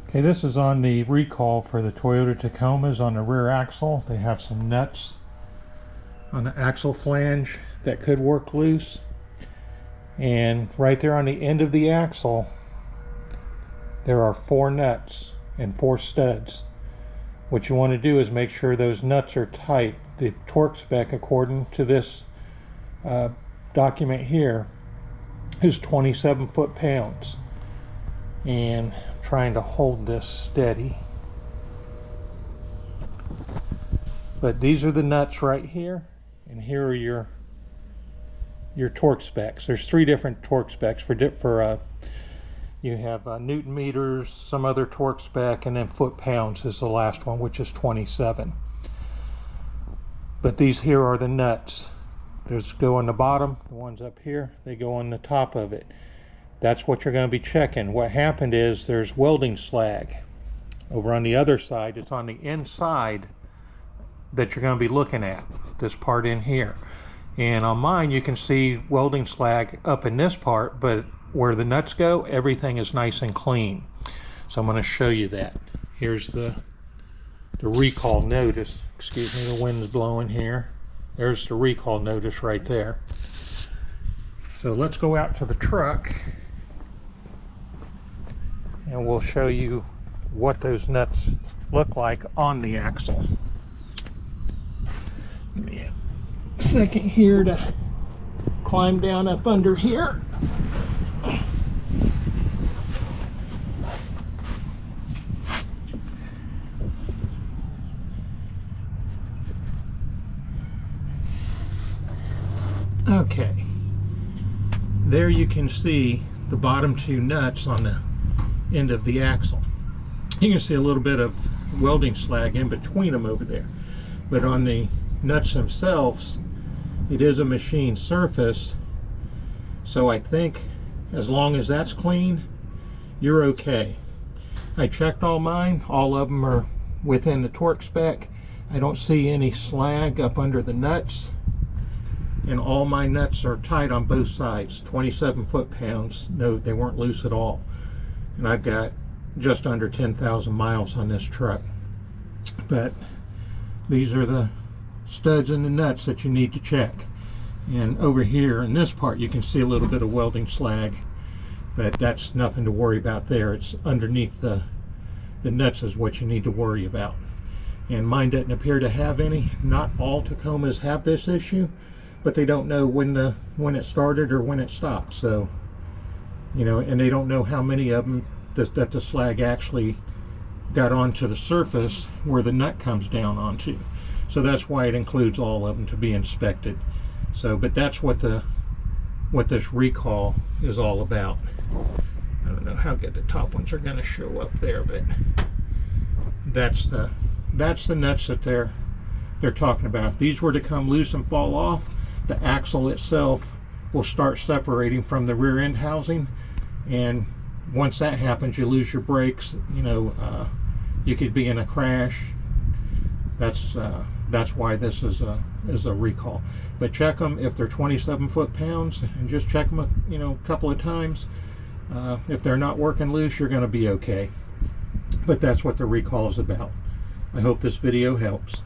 Okay, this is on the recall for the Toyota Tacomas on the rear axle. They have some nuts on the axle flange that could work loose. And right there on the end of the axle, there are 4 nuts and 4 studs. What you want to do is make sure those nuts are tight. The torque spec, according to this document here, is 27 foot-pounds. And trying to hold this steady, but these are the nuts right here, and here are your torque specs. There's 3 different torque specs for you have Newton meters, some other torque spec, and then foot-pounds is the last one, which is 27. But these here are the nuts. Those go on the bottom, the ones up here, they go on the top of it. That's what you're going to be checking. What happened is there's welding slag. Over on the other side, it's on the inside that you're going to be looking at, this part in here. And on mine, you can see welding slag up in this part, but where the nuts go, everything is nice and clean. So I'm going to show you that. Here's the recall notice. Excuse me, the wind's blowing here. There's the recall notice right there. So let's go out to the truck and we'll show you what those nuts look like on the axle. Give me a second here to climb down up under here. Okay, there you can see the bottom 2 nuts on the end of the axle. You can see a little bit of welding slag in between them over there, but on the nuts themselves, it is a machine surface, so I think as long as that's clean, you're okay. I checked all mine, all of them are within the torque spec. I don't see any slag up under the nuts, and all my nuts are tight on both sides, 27 foot-pounds. No, they weren't loose at all. And I've got just under 10,000 miles on this truck. But these are the studs and the nuts that you need to check. And over here in this part, you can see a little bit of welding slag, but that's nothing to worry about there. It's underneath the nuts is what you need to worry about. And mine doesn't appear to have any. Not all Tacomas have this issue, but they don't know when it started or when it stopped. So, you know, and they don't know how many of them that the slag actually got onto the surface where the nut comes down onto. So that's why it includes all of them to be inspected. So, but that's what this recall is all about. I don't know how good the top ones are going to show up there, but that's the nuts that they're talking about. If these were to come loose and fall off, the axle itself will start separating from the rear end housing, and once that happens, you lose your brakes. You know, you could be in a crash. That's why this is a recall. But check them if they're 27 foot-pounds, and just check them a couple of times. If they're not working loose, you're going to be okay. But that's what the recall is about. I hope this video helps.